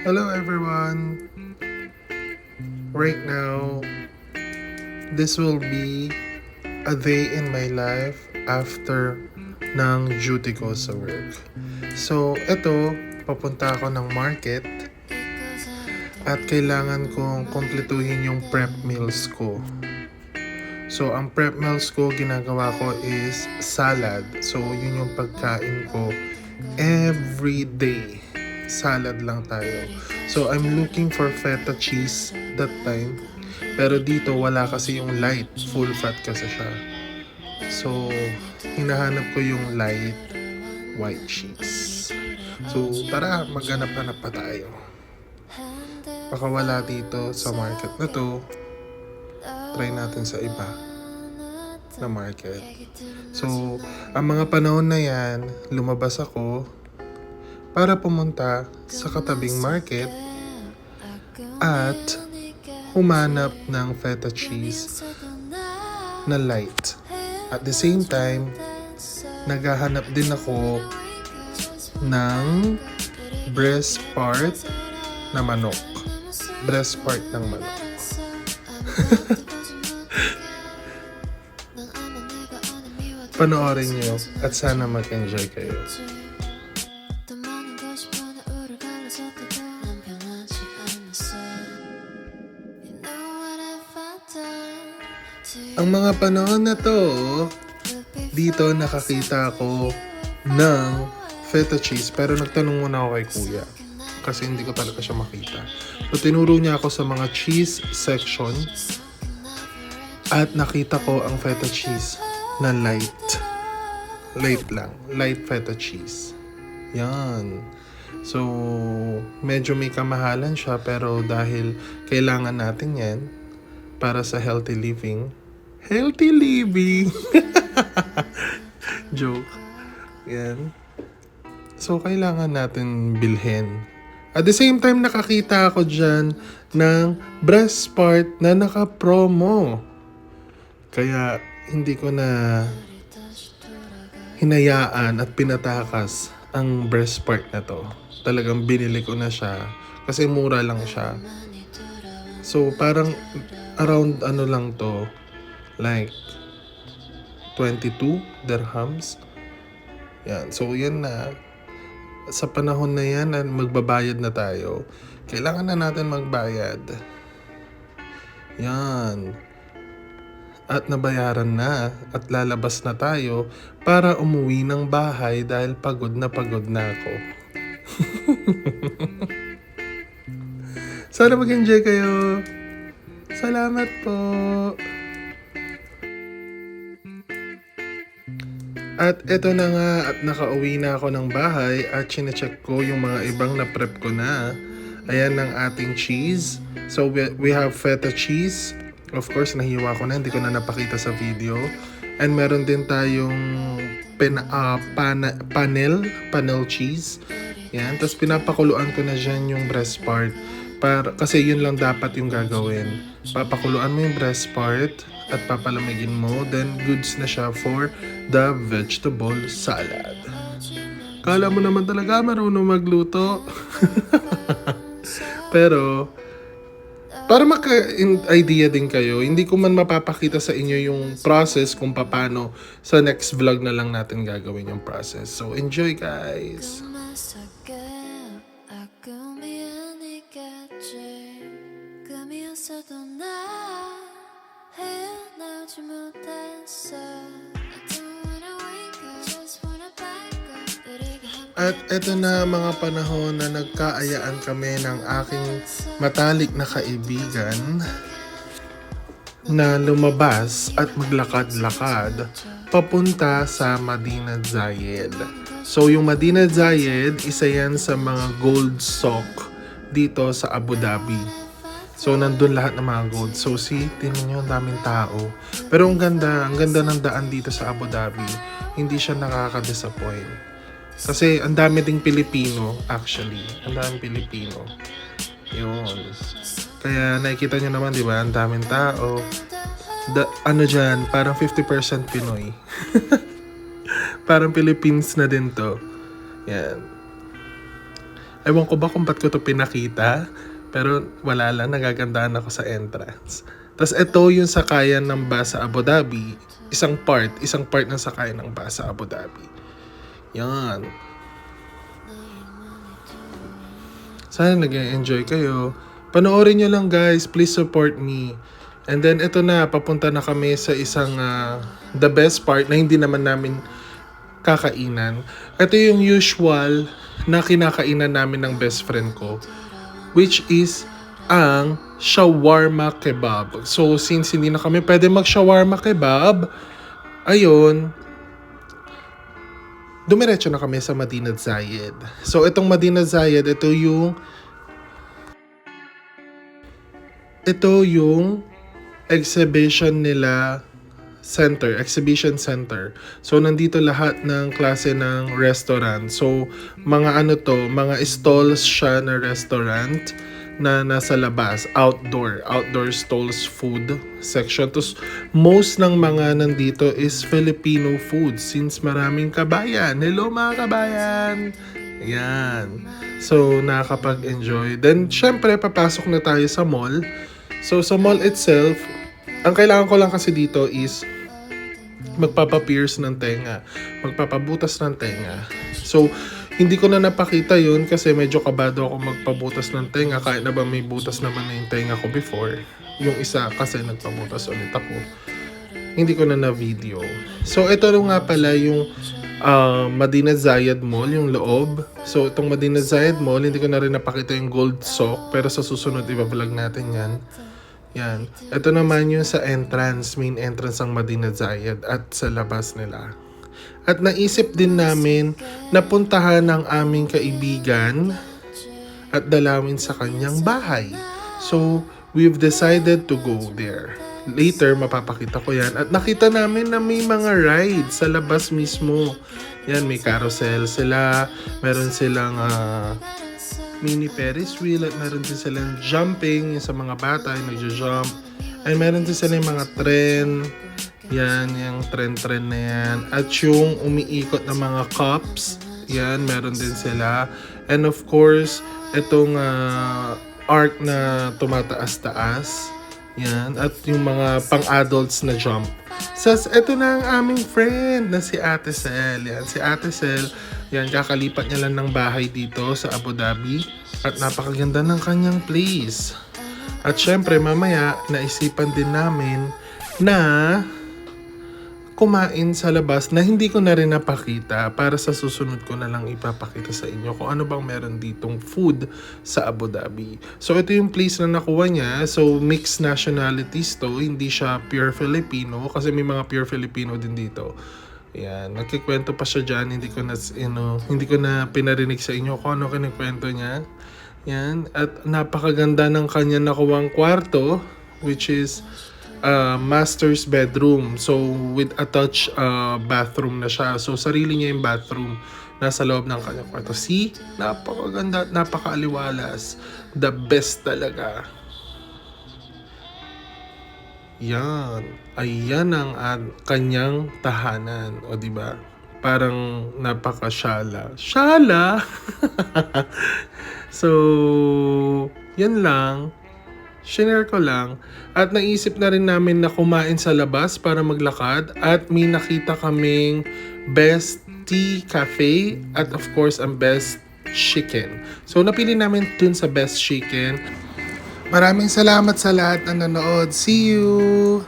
Hello everyone! Right now, this will be a day in my life after ng duty ko sa work. So, eto, papunta ako ng market at kailangan kong kumpletuhin yung prep meals ko. So, ang prep meals ko, ginagawa ko is salad. So, yun yung pagkain ko every day. Salad lang tayo. So, I'm looking for feta cheese that time. Pero dito, wala kasi yung light. Full fat kasi siya. So, hinahanap ko yung light white cheese. So, tara, maghanap-hanap pa tayo. Baka wala dito sa market na to. Try natin sa iba na market. So, ang mga panahon na yan, lumabas ako para pumunta sa katabing market at humanap ng feta cheese na light. At the same time, naghahanap din ako ng breast part na manok. Breast part ng manok. Panoorin nyo at sana mag-enjoy kayo. Ang mga panahon na to, dito nakakita ako ng feta cheese pero nagtanong muna ako kay kuya kasi hindi ko talaga siya makita. So tinuro niya ako sa mga cheese section at nakita ko ang feta cheese na light. Light lang. Light feta cheese. Yan. So, medyo may kamahalan siya pero dahil kailangan natin yan para sa healthy living. Healthy living! Joke. Yan. So, kailangan natin bilhin. At the same time, nakakita ako dyan ng breast part na naka-promo. Kaya, hindi ko na hinayaan at pinatakas ang breast part na to. Talagang binili ko na siya kasi mura lang siya. So, parang around ano lang to, like 22 dirhams. Yan. So, yan na. Sa panahon na yan, magbabayad na tayo. Kailangan na natin magbayad. Yan. At nabayaran na at lalabas na tayo para umuwi ng bahay dahil pagod na ako. Sana mag-enjoy kayo. Salamat po. At eto na nga at nakauwi na ako ng bahay at chinecheck ko yung mga ibang na-prep ko na. Ayan ang ating cheese. So we have feta cheese. Of course, nahiwa ko na. Hindi ko na napakita sa video. And meron din tayong panel cheese. Yan. Tapos pinapakuluan ko na dyan yung breast part. Kasi yun lang dapat yung gagawin. Papakuluan mo yung breast part at papalamigin mo. Then goods na siya for the vegetable salad. Kala mo naman talaga marunong magluto. Pero para maka-idea din kayo, hindi ko man mapapakita sa inyo yung process kung paano. Sa next vlog na lang natin gagawin yung process. So, enjoy guys! At eto na mga panahon na nagkaayaan kami ng aking matalik na kaibigan na lumabas at maglakad-lakad papunta sa Madinah Zayed. So yung Madinah Zayed, isa yan sa mga gold sock dito sa Abu Dhabi. So nandun lahat ng mga gold. So tingnan nyo, ang daming tao. Pero ang ganda ng daan dito sa Abu Dhabi. Hindi siya nakaka-disappoint. Kasi ang dami ding Pilipino, actually. Ang daming Pilipino. Yun. Kaya nakikita nyo naman, di ba? Ang daming tao. Ano dyan, parang 50% Pinoy. Parang Philippines na din to. Yan. Ewan ko ba kung ba't ko to pinakita, pero wala lang, nagagandahan ako sa entrance. Tapos ito yung sakayan ng bus sa Abu Dhabi. Isang part ng sakayan ng bus sa Abu Dhabi. Yan. Sana nag-enjoy kayo. Panoorin nyo lang guys, please support me. And then ito na, papunta na kami sa isang the best part na hindi naman namin kakainan. Ito yung usual na kinakainan namin ng best friend ko, which is ang shawarma kebab. So since hindi na kami pwede mag-shawarma kebab, ayun, dumiretso na kami sa Madinat Zayed. So itong Madinat Zayed, ito yung exhibition center. So nandito lahat ng klase ng restaurant. So mga stalls siya na restaurant na nasa labas, outdoor stalls, food section. Tapos most ng mga nandito is Filipino food since maraming kabayan. Hello mga kabayan! Ayan. So nakakapag-enjoy. Then syempre papasok na tayo sa mall. So sa mall itself, ang kailangan ko lang kasi dito is magpapa-pierce ng tenga, magpapabutas ng tenga. So, hindi ko na napakita yun kasi medyo kabado ako magpabutas ng tenga kahit na ba may butas naman na yung tenga ko before. Yung isa kasi nagpabutas ulit ako. Hindi ko na video. So, ito nga pala yung Madinat Zayed Mall, yung loob. So, itong Madinat Zayed Mall, hindi ko na rin napakita yung Gold Sock, pero sa susunod, i-vlog natin yan. Yan. Ito naman yung sa main entrance ng Madinat Zayed at sa labas nila. At naisip din namin na puntahan ang aming kaibigan at dalawin sa kanyang bahay. So, we've decided to go there. Later, mapapakita ko yan. At nakita namin na may mga rides sa labas mismo. Yan, may carousel sila. Meron silang mini Ferris wheel at meron din silang jumping yung sa mga bata yung nagja-jump. Ay meron din silang mga tren. Yan, yung tren na yan. At yung umiikot na mga cups. Yan, meron din sila. And of course, itong arc na tumataas-taas. Yan, at yung mga pang-adults na jump. Sas, eto na ang aming friend na si Ate Sel. Yan, si Ate Sel. Yan, kakalipat niya lang ng bahay dito sa Abu Dhabi. At napakaganda ng kanyang place. At syempre, mamaya, naisipan din namin na kumain sa labas na hindi ko na rin napakita para sa susunod ko na lang ipapakita sa inyo kung ano bang meron ditong food sa Abu Dhabi. So, ito yung place na nakuha niya. So, mixed nationalities to. Hindi siya pure Filipino kasi may mga pure Filipino din dito. Yan, nagkikwento pa siya dyan, hindi ko na pinarinig sa inyo kung ano kinikwento niya. Yan, at napakaganda ng kanya nakuwang kwarto, which is master's bedroom. So, with attached bathroom na siya. So, sarili niya yung bathroom nasa loob ng kanyang kwarto. See, napakaganda at napakaaliwalas. The best talaga. Yan. Ayan ang kanyang tahanan. O, diba? Parang napakasyala. Syala! So, yan lang. Shinare ko lang. At naisip na rin namin na kumain sa labas para maglakad. At may nakita kaming best tea cafe. At of course, ang best chicken. So, napili namin dun sa best chicken. Maraming salamat sa lahat na nanood. See you!